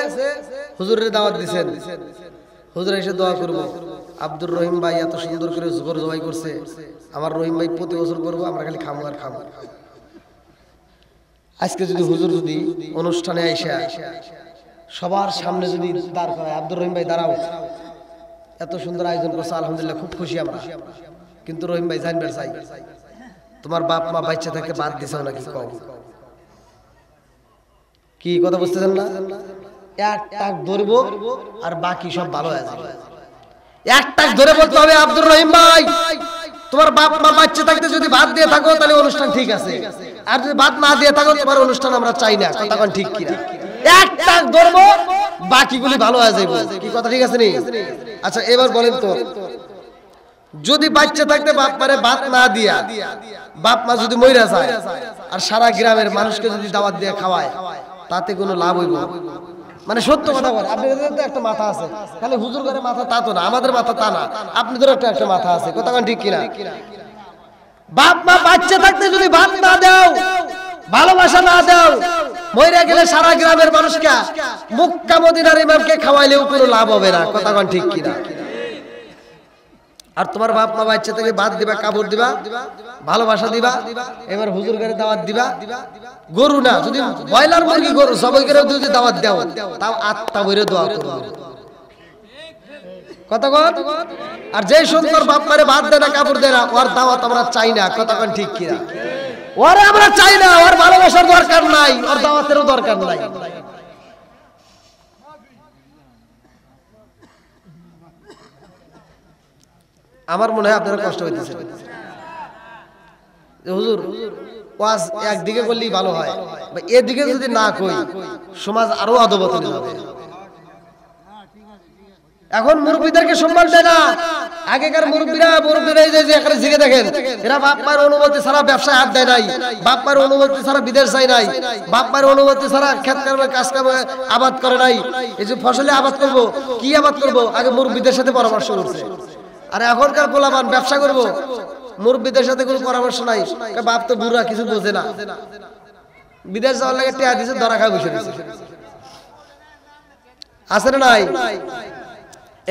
হুজুরের দাওয়াত দিছেন, হুজুর এসে দোয়া করবো। আব্দুর রহিম ভাই এত সুন্দর করে গরু জবাই করছে, আমার রহিম ভাই প্রতি বছর করবো, আমরা খালি খামো আর খামো। আজকে যদি হুজুর যদি অনুষ্ঠানে আইসা সবার সামনে যদি দাঁড় করায়, আব্দুর রহিম ভাই দাঁড়াও, এত সুন্দর আয়োজন করছে, আলহামদুলিল্লাহ খুব খুশি আমরা, কিন্তু রহিম ভাই জানবার চাই তোমার বাপ মা বাচ্চা থেকে বাদ দিছাও নাকি? কম কি কথা বুঝতেছেন না? এক টাক ধরবো আর বাকি সব ভালো হয়ে যাবে। এক টাক ধরে বলতে হবে আব্দুর রহিম ভাই, তোমার বাপ মা বাচ্চা থাকতে যদি বাদ দিয়ে থাকো তাহলে অনুষ্ঠান ঠিক আছে, আর যদি বাদ না দিয়ে থাকো তোমার অনুষ্ঠান আমরা চাই না। কথা কোন ঠিক কিনা? এক টাক ধরবো, বাকিগুলি ভালো হয়ে যাবে। কি কথা ঠিক আছে নি? আচ্ছা এবার বলেন তো, যদি বাচ্চা থাকতে বাপ মারে ভাত না দিয়া, বাপ মা যদি মইরা যায় আর সারা গ্রামের মানুষকে যদি দাওয়াত দিয়ে খাওয়ায়, তাতে কোনো লাভ হইব? মানে সত্য কথা বলে, আপনাদের তো একটা মাথা আছে, খালি হুজুর করে মাথা তা তো না, আমাদের মাথা তা না, আপনাদেরও একটা মাথা আছে। কথা কোন ঠিক কিনা? বাপ মা বাচ্চা থাকতে যদি ভাত না দাও, ভালোবাসা না দাও, মইরা গেলে সারা গ্রামের মানুষকে মক্কা মদিনার ইমামকে খাওয়াইলেও কোনো লাভ হবে না। কথা কোন ঠিক কিনা? আর তোমার বাপ মা বাচ্চা থেকে ভাত দিবা, কাপড় দিবা, ভালোবাসা দিবা, এবার হুজুর করে দাওয়াত দিবা, গরু না যদি ব্রয়লার মুরগি গরু সবাই করে যদি দাওয়াত দাও, তাও আত্মা ভরে দোয়া করবে। কথা কন। আর যে সুন্দর বাপ মারে ভাত দেয় না, কাপড় দেয় না, ওর দাওয়াত আমরা চাই না। কথা কন ঠিক কিনা? ওরে আমরা চাই না, ওর ভালোবাসার দরকার নাই, ওর দাওয়াতেরও দরকার নাই। আমার মনে হয় আপনারা কষ্ট হইতেছে হুজুর ওয়াজ একদিকে করলেই ভালো হয়, এদিকে যদি না কই সমাজ আরো অধঃপতনে যাবে। এখন মুরব্বীদেরকে সম্মান দেয় না। আগেকার মুরব্বীরা যে এখানে জিগে দেখেন, এরা বাপ মায়ের অনুমতি ছাড়া ব্যবসায় হাত দেয় নাই, বাপ মায়ের অনুমতি ছাড়া বিদেশ যায় নাই, বাপ মায়ের অনুমতি ছাড়া ক্ষেত কামে কাজ কামে আবাদ করে নাই। এই যে ফসলে আবাদ করব, কি আবাদ করব, আগে মুরব্বীদের সাথে পরামর্শ করছে। আর এখনকার পোলাপান ব্যবসা করব, মুরব্বীদের সাথে কোনো পরামর্শ নাই, বাপ তো বুড়া কিছু বোঝে না, বিদেশ যাওয়ার লাগে টেয়া দিছে, ধরা খায় বসে দিছে। আছে না নাই?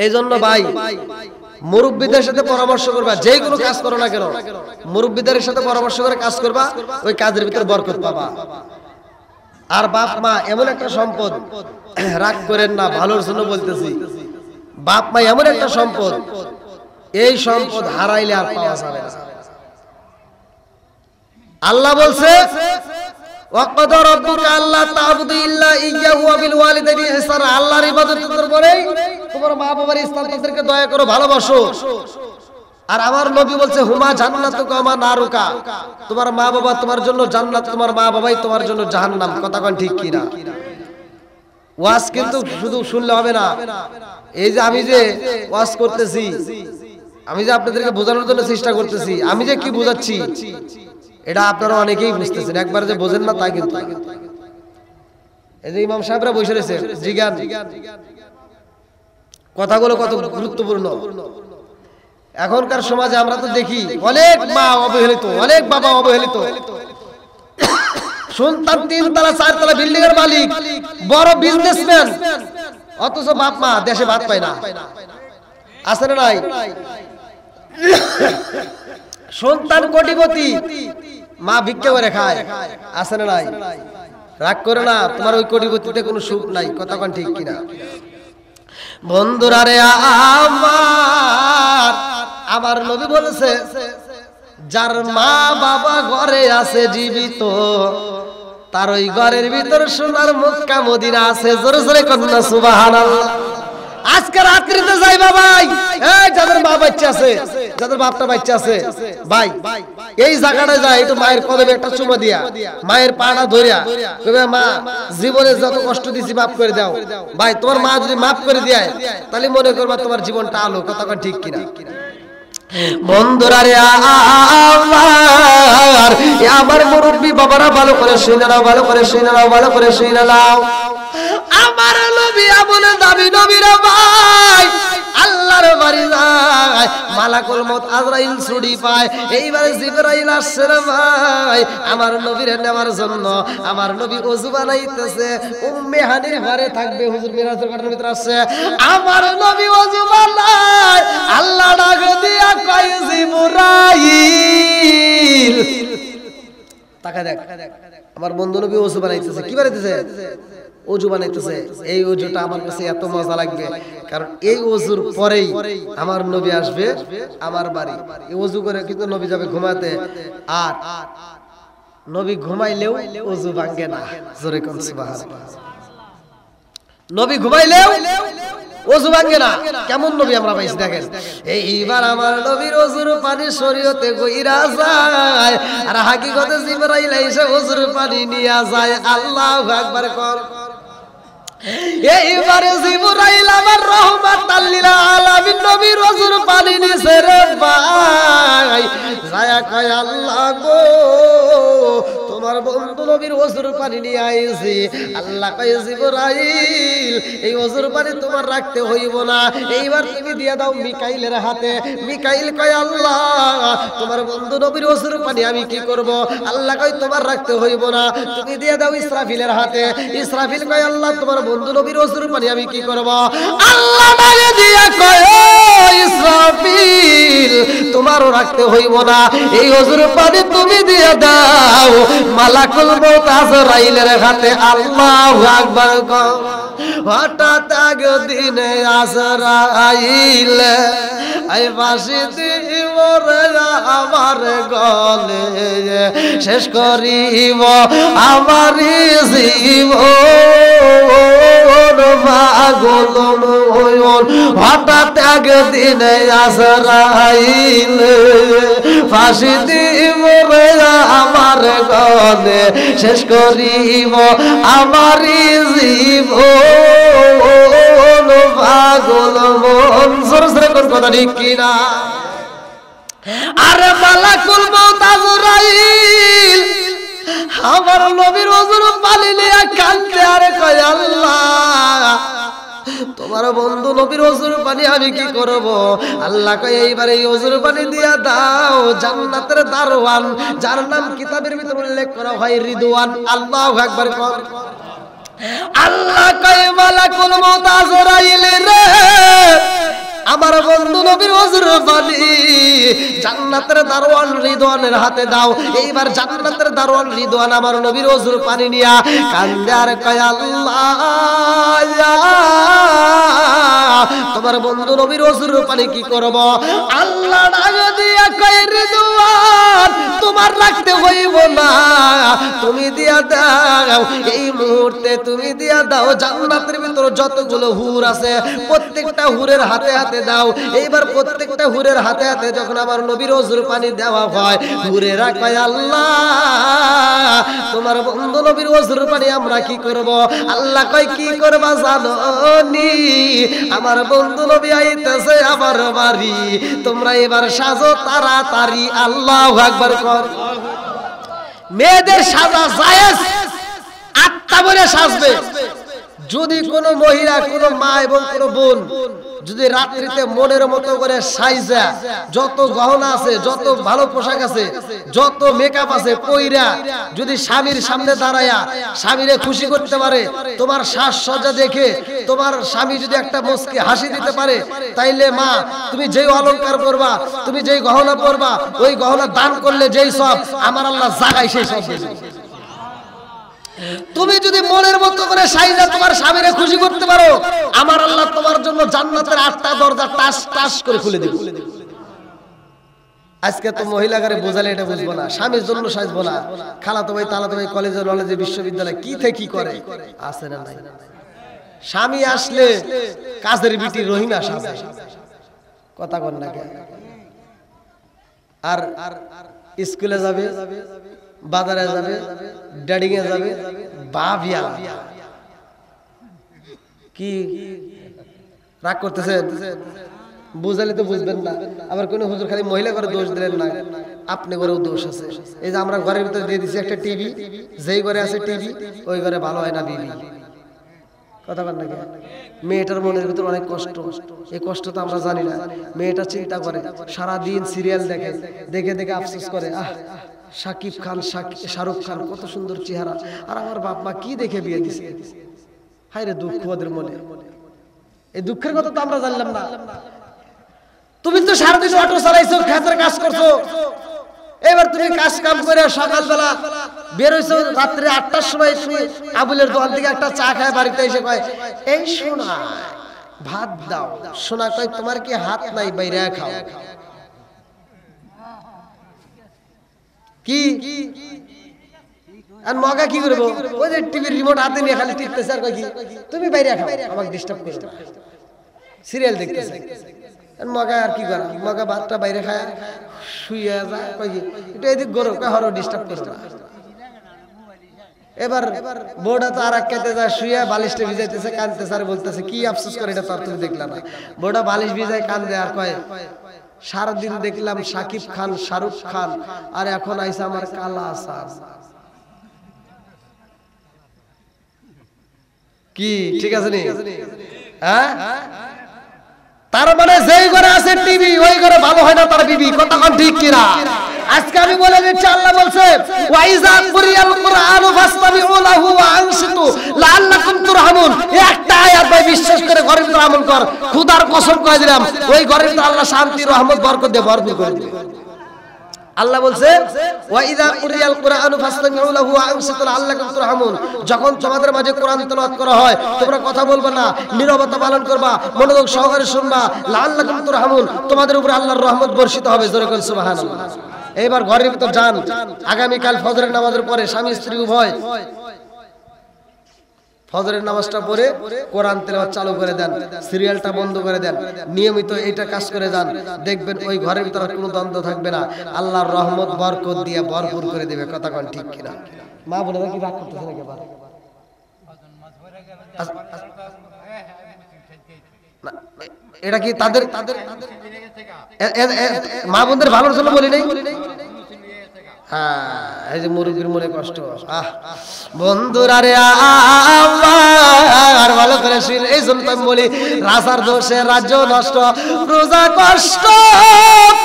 এই জন্য ভাই মুরব্বীদের সাথে পরামর্শ করবা, যেই কোনো কাজ করো না কেন মুরব্বীদের সাথে পরামর্শ করে কাজ করবা, ওই কাজের ভিতর বরকত পাবা। আর বাপ মা এমন একটা সম্পদ, রাগ করেন না, ভালোর জন্য বলতেছি, বাপ মা এমন একটা সম্পদ, এই সম্পদ হারাইলে আর পাওয়া যাবে না। আল্লাহ বলছে ওয়াকাদা রাব্বুকা আল্লা তা'বুদু ইল্লা ইয়্যাহু ওয়া বিল ওয়ালিদাইনি ইহসানা। আল্লাহর ইবাদতের পরে তোমার মা বাবার ইসলাম, তাদেরকে দয়া করো, ভালোবাসো। আর আমার নবী বলছে হুমা জান্নাতুকা ওয়া নারুকা, তোমার মা বাবা তোমার জন্য জান্নাত, তোমার মা বাবাই তোমার জন্য জাহান্নাম। কথা কোন ঠিক কি না? ওয়াজ কিন্তু শুধু শুনলে হবে না। এই যে আমি যে ওয়াজ করতেছি, আমি যে আপনাদেরকে বোঝানোর জন্য চেষ্টা করতেছি, আমি যে কি বোঝাচ্ছি এটা আপনারা অনেকেই বুঝতেছেন, একবার যে বোঝেন না তা কিন্তু। এই যে ইমাম সাহেবরা বসে রয়েছে, জিজ্ঞান কথাগুলো কত গুরুত্বপূর্ণ। এখনকার সমাজে আমরা তো দেখি অনেক মা অবহেলিত, অনেক বাবা অবহেলিত, সন্তান 3 তলা 4 তলা বিল্ডিং এর মালিক, বড় বিজনেসম্যান, অথচ বাপ মা দেশে ভাত পায় না। আছে না নাই? সন্তান কোটিপতি, মা ভিক্ষা করে খায়। আছে না নাই? রাগ করে না, তোমার ওই কোটিপতিতে কোনো সুখ নাই। কথা কোন ঠিক কিনা? বন্ধুরা রে আমার নবী বলেছে, যার মা বাবা ঘরে আছে জীবিত, তার ওই ঘরের ভিতর সোনার মক্কা মদিনা আছে। জোরে জোরে কন্যা সুবহানাল্লাহ। আজকে রাত্রিতে যাইবা ভাই, এই যাদের মা বাচ্চা আছে, যাদের বাপটা বাচ্চা আছে, ভাই এই জায়গাটায় যায়, একটু মায়ের কদমে একটা চুমা দিয়া, মায়ের পাটা ধরিয়া কইবে, মা জীবনে যত কষ্ট দিছি মাফ করে দাও। ভাই তোমার মা যদি মাফ করে দেয়, তাহলে মনে করবা তোমার জীবনটা আলো। কথা ঠিক কিনা? বন্ধুরা রে আমার মুরব্বী বাবারা ভালো করে শুনে নাও, ভালো করে শুনে নাও, ভালো করে শুনে নাও। আমার নবী আমলে দাবি নবীরা ভাই আল্লাহর বাড়ি যায়, মালাকুল মউত আজরাইল ছুটি পায়। এইবারে জিবরাইল আসছে রে ভাই আমার নবীর নেওয়ার জন্য। আমার নবী ওযু বানাইতেছে, উম্মে হানির ঘরে থাকবে, হুজুর মিরাজের ঘরের ভিতর আসছে। আমার নবী ওযু বানায়, আল্লাহ ডাক দিয়া কয় জিবরাইল, তাকা দেখ। আমার বন্ধু নবী ওযু বানাইতেছে। কি বানাইতেছে? ওযু বানাইতেছে। এই ওযুটা আমার কাছে এত মজা লাগবে, কারণ এই ওযুর পরেই আমার নবী আসবে আমার বাড়ি। এই ওযু করে কিন্তু নবী যাবে ঘুমাতে, আর নবী ঘুমাইলেও ওযু ভাঙে না। জোরে কোন সুবহানাল্লাহ। নবী ঘুমাইলেও ওযু ভাঙে না। কেমন নবী আমরা পাইছি দেখেন। এইবার আমার নবীর ওযুর পানি শরীয়তে গইরা যায়, আর হাকিকতে জিবরাইল এসে ওযুর পানি নিয়া যায়। আল্লাহু আকবার কর। এইবারে জিবরাইল আমার রহমাতাল লিল আলামিন নবীর ওযুর পানি নিছে রে ভাই, যায়া কয় আল্লাহ গো তোমার বন্ধু নবীর ওযুর পানি নিয়ে আইছি। আল্লাহ কয় জিবরাইল এই ওযুর পানি তোমার রাখতে হইব না, এইবার তুমি দিয়া দাও মিকাইলের হাতে। মিকাইল কয় আল্লাহ তোমার বন্ধু নবীর ওযুর পানি আমি কি করব? আল্লাহ কয় তোমার রাখতে হইব না, তুমি দিয়া দাও ইসরাফিলের হাতে। ইসরাফিল কয় আল্লাহ তোমার বন্ধু নবীর ওযুর পানি আমি কি করব? আল্লাহ ডাকে দিয়া কয় ইসরাফিল তোমারও রাখতে হইব না, এই ওযুর পানি তুমি দিয়া দাও মালাকুল মউত আজরাইলের হাতে। আল্লাহু আকবার। হঠাৎ একদিনে আজরাইল আই ফাঁসি দিব আমার গলে, শেষ করিব আমার জীবন পাগল নয়ন। হঠাৎ দিন আজরাইল ফাঁসি দিব রে আমার গনে শেষ করিব আমারি জীবন পাগল মন জোরে জোরে কোন কথা ঠিক কিনা আরে মালাকুল মউত আজরাইল আমার নবীর ওজর পানি নিয়ে কাঁদতে আরে কয় আল্লাহ তোমার বন্ধু নবীর ওজর পানি আমি কি করব আল্লাহ কয় এইবার এই ওজর পানি দিয়া দাও জান্নাতের দারওয়ান যার নাম কিতাবের ভিতর উল্লেখ করা হয় রিদওয়ান আল্লাহু আকবার কর আল্লাহ কয় মালাকুল মউত আজরাইল রে আমার বন্ধু নবীর ওজর পানি জান্নাতের দারওয়ান রিদওয়ানের হাতে দাও এইবার জান্নাতের দারওয়ান রিদওয়ান আমার নবীর ওজর পানি নিয়া কান্দে আর কয় আল্লাহ তোমার বন্ধু নবীর ওজর পানি কি করব আল্লাহ ডাক দিয়া কয় রিদওয়ান তোমার রাখতে হইব না তুমি দিয়া দাও এই মুহূর্তে তুমি দিয়া দাও জান্নাতের ভিতর যতগুলো হুর আছে প্রত্যেকটা হুরের হাতে হাতে দাও এইবার প্রত্যেকটা হুরের হাতে হাতে যখন আমার নবীর ওজর পানি দেওয়া হয় হুরেরা কয় আল্লাহ তোমার বন্ধু নবীর ওজর পানি আমরা কি করব আল্লাহ কয় কি করবা জানো নি আমার বন্ধু নবী আইতেছে আমার বাড়ি তোমরা এবার সাজো তাড়াতাড়ি আল্লাহু আকবার কর মেয়েদের সাজা জায়েজ আত্মা বলে সাজবে যদি কোনো মহিলা কোনো মা এবং কোনো বোন যদি রাত্রিতে মনের মতো করে সাইজা যত গহনা আছে যত ভালো পোশাক আছে যত মেকআপ আছে পয়রা যদি স্বামীর সামনে দাঁড়ায়া স্বামীরে খুশি করতে পারে তোমার সাজসজ্জা দেখে তোমার স্বামী যদি একটা মুস্কি হাসি দিতে পারে তাইলে মা তুমি যেই অলংকার পরবা তুমি যেই গহনা পরবা ওই গহনা দান করলে যেই সব আমার আল্লাহ জাগায় সেই সব দেবে তুমি যদি মনের মতো করে সাইজা তোমার স্বামীরে খুশি করতে পারো আমার আল্লাহ তোমার জন্য জান্নাতের 8টা দরজা টাস টাস করে খুলে দেবে আজকে তো মহিলাগারে বোঝালে এটা বুঝবো না স্বামীর জন্য সাজবো না খালাতো ভাই তালাতো ভাই কলেজে নলেজে বিশ্ববিদ্যালয় কি থেকে কি করে আছে না নাই স্বামী আসলে কাজের বিটি রহিমা সাজে কথা কর না কেন আর স্কুলে যাবে বাজারে যাবে ড্যাডিং এ যাবে বাবিয়া কি রাগ করতেছেন বুঝালে তো বুঝবেন না আবার কোন হুজুর খালি মহিলা করে দোষ দিলেন না আপনি ঘরেও দোষ আছে এই যে আমরা ঘরের ভিতরে দিয়ে দিছি একটা টিভি যেই ঘরে আছে টিভি ওই ঘরে ভালো হয় না বিবি কথা বল না মেয়েটার মনের ভিতর অনেক কষ্ট এই কষ্ট তো আমরা জানি না মেয়েটা চিন্তা করে সারা দিন সিরিয়াল দেখে দেখে দেখে আফসোস করে আহ শাকিব খান শাহরুখ খান কত সুন্দর চেহারা আর আমার বাপ মা কি দেখে বিয়ে দিছে হায় রে দুঃখ ওদের মনে এই দুঃখের কথা তো আমরা জানলাম না তুমি তো সারাদিন অটো চালাইছো ক্ষেতের কাজ করছো এবার তুমি কাজ কাম করে সকালবেলা বের হইছো রাত্রে 8টার সময় তুমি আবুলের দোকান থেকে একটা চা খায় বাড়িতে এসে কয় এই সোনা ভাত দাও সোনা কয় তোমার কি হাত নাই বাইরে খাও কি আর মগা কি করবো ওই যে টিভির রিমোট হাতে নিয়ে খালি টিপতেছে আর কয় কি তুমি বাইরে খাও আমাকে ডিস্টার্ব করো সিরিয়াল দেখতেছে আর মগা আর কি করে মগা ভাতটা বাইরে খায় শুয়ে যায় কয় কি একটু এদিক গরো কয় হরো ডিস্টার্ব করো না এবার বউটা তো আর এক খেতে যায় শুয়ে বালিশটা ভিজাইতেছে কাঁদতেছে আর বলতেছে কি আফসোস করে এটা তো আর তুমি দেখলা না বউটা বালিশ ভিজায় কান্দে আর কয় সারাদিন দেখলাম শাকিব খান শাহরুখ খান আর এখন আইসা আমার কালা আসার কি ঠিক আছে নি হ্যাঁ তার মানে যেই ঘরে আছে টিভি ওই ঘরে ভালো হয় না তার বিবি কথা কোন ঠিক কিনা আজকে আমি বলে দিচ্ছি আল্লাহ বলছে ওয়াইজা কুরিয়াল কুরআনু ফাসতামিউ লাহু ওয়া আনসিতু লাআল্লাকুম তুরহামুন একটা আয়াত ভাই বিশ্বাস করে ঘরের ভিতর আমল কর খোদার কসম কয়ে দিলাম ওই ঘরের ভিতর আল্লাহ শান্তি রহমত বরকত দিয়ে ভরপুর করে দিবে আল্লাহ বলছে ওয়াইজা কুরিয়াল কুরআনু ফাসতামিউ লাহু ওয়া আনসিতু লাআল্লাকুম তুরহামুন যখন তোমাদের মাঝে কোরআন তেলাওয়াত করা হয় তোমরা কথা বলবে না নীরবতা পালন করবা মনোযোগ সহকারে শুনবা লাআল্লাকুম তুরহামুন তোমাদের উপর আল্লাহর রহমত বর্ষিত হবে জোরে বলেন সুবহানাল্লাহ এবার ঘরের ভিতর যান আগামী কাল ফজরের নামাজের পরে স্বামী স্ত্রী উভয় ফজরের নামাজটা পড়ে কোরআন তেলাওয়াত চালু করে দেন, সিরিয়ালটা বন্ধ করে দেন, নিয়মিত এইটা কাজ করে যান, দেখবেন ওই ঘরের ভিতরে কোনো দ্বন্দ্ব থাকবে না, আল্লাহর রহমত বরকত দিয়ে ভরপুর করে দেবে। কথা কোন ঠিক কিনা? মা বোনেরা কি রাগ করতেছে নাকি আবার? এটা কি তাদের মা বোনদের ভালোর জন্য বলি নাই? হ্যাঁ, এই যে মুরব্বীর মনে কষ্ট। বন্ধুরা রে আমার ভালো করে শুন, এই জন্য আমি বলি রাজার দোষে রাজ্য নষ্ট, প্রজা কষ্ট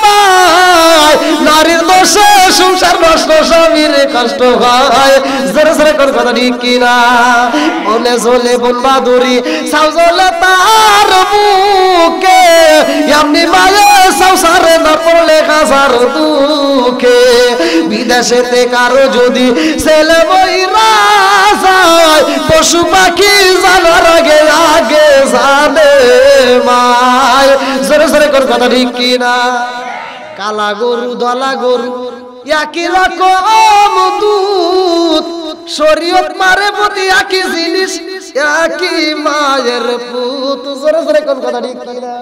পায়, নারীর দোষে সংসার নষ্ট, স্বামীর কষ্ট হয়। জোরে জোরে কোন কথা ঠিক কিনা? মনে জ্বলে বোন বাদুরি, সাউ জ্বলে তার বুকে, এমনি মায়ে সংসারে না পড়লে কাজার দুঃখে। বিদেশেতে কারো যদি ছেলে বইরা যায়, পশু পাখি জানার আগে আগে জানে মায়। জোরে জোরে কোন কথা ঠিক কিনা? কালা গরু ধলা গরু একই রকম দুধ, শরীয়ত মারে প্রতি একই জিনিস, একই মায়ের পুত। জোরে জোরে কোন কথা ঠিক কিনা?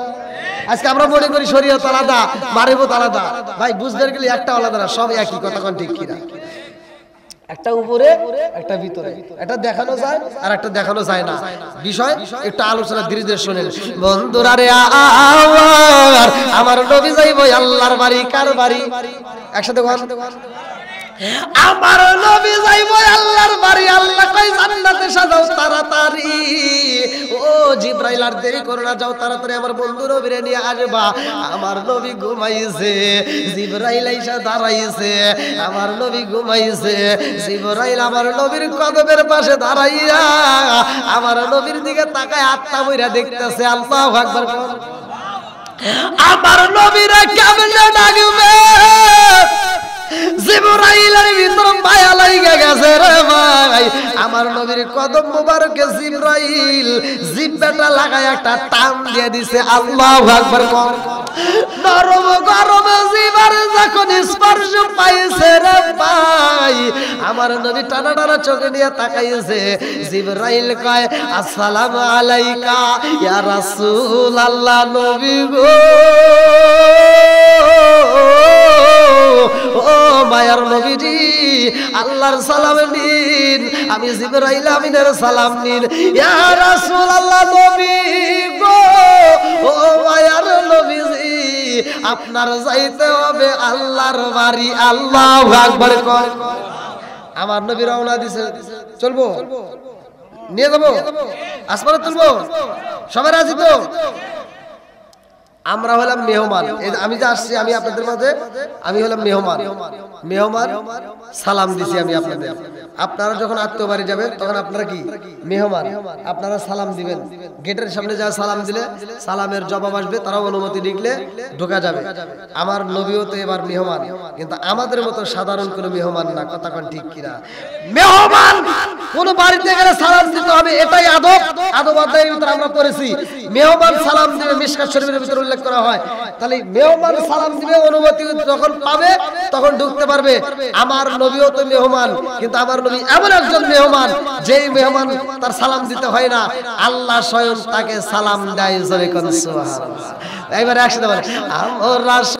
আজকে আমরা মনে করি শরীয়ত আলাদা, মারিবত আলাদা। ভাই বুঝতে গেলে একটা আলাদা না, সব একই। কথা কোন ঠিক কিনা? একটা উপরে একটা ভিতরে, একটা দেখানো যায় আর একটা দেখানো যায় না। বিষয় একটু আলোচনা ধীরে ধীরে শুনেন। বন্ধুরা রে আমার নবী যাইবো আল্লাহর বাড়ি। কার বাড়ি? একসাথে আমার নবী যাইবো আল্লাহর বাড়ি। আল্লাহ কয় জান্নাতে সাজাও তাড়াতাড়ি। ও জিবরাইল আর দেরি করো না, যাও তাড়াতাড়ি আমার বন্ধু নবীরে নিয়ে আসবা। আমার নবী ঘুমাইছে, জিবরাইল আইসা দাঁড়াইছে। আমার নবী ঘুমাইছে, জিবরাইল আমার নবীর কদমের পাশে দাঁড়াইয়া আমার নবীর দিকে তাকায় আত্মা বইরা দেখতেছে। আল্লাহু আকবার। আমার নবীরা কেমনে ডাকবে? জিবরাইলের ভিতর মায়া লাগা গেছে রে ভাই। আমার নবীর কদম মোবারকে জিবরাইল জিহ্বাটা লাগায় একটা টান দিয়ে দিছে। আল্লাহু আকবার। নরম গরম জিহ্বার যখন স্পর্শ পাইছে রে ভাই, আমার নবী টানা টানা চোখে নিয়ে তাকাইছে। জিবরাইল কয় আসসালামু আলাইকা ইয়া রাসূলুল্লাহ। নবী গো, ও মায়ার নবীজি, আল্লাহর সালাম নিন। আমি জিবরাইল আমিনের সালাম নিন। ইয়া রাসূলুল্লাহ নবী গো, ও মায়ার নবীজি, আপনার যাইতে হবে আল্লাহর বাড়ি। আল্লাহু আকবার। আমার নবী রওনা দিছে। চলবো, নিয়ে যাবো, আসমানে তুলবো, সবাই রাজি তো? আমরা হলাম মেহমান। আমি যে আসছি, আমি আপনাদের মাঝে, আমি হলাম মেহমান। মেহমান সালাম দিছি আমি আপনাদের। আপনারা যখন আত্মীয় বাড়ি যাবেন তখন আপনারা কি মেহমান, আপনারা সালাম দিবেন। গেটের সামনে যা সালাম দিলে সালামের জবাব আসবে, তারাও অনুমতি লিখলে ঢোকা যাবে। আমার নবীও তো এবার মেহমান, কিন্তু আমাদের মতো সাধারণ কোনো মেহমান না। কথা কোন ঠিক কিনা? মেহমান কোন বাড়িতে গেলে সালাম দিতে হবে, এটাই আদব। আদব অধ্যায়ের ভিতরে আমরা পড়েছি মেহমান সালাম দিবে, মিশকাত শরীফের ভিতরে উল্লেখ করা হয়। তাহলে মেহমান সালাম দিবে, অনুমতি যখন পাবে তখন ঢুকতে পারবে। আমার নবীও তো মেহমান, কিন্তু আমার নবী এমন একজন মেহমান, যেই মেহমান তার সালাম দিতে হয় না, আল্লাহ স্বয়ং তাকে সালাম দেয়। জোরে কোন সুবহানাল্লাহ। এবারে একসাথে বলেন আমরা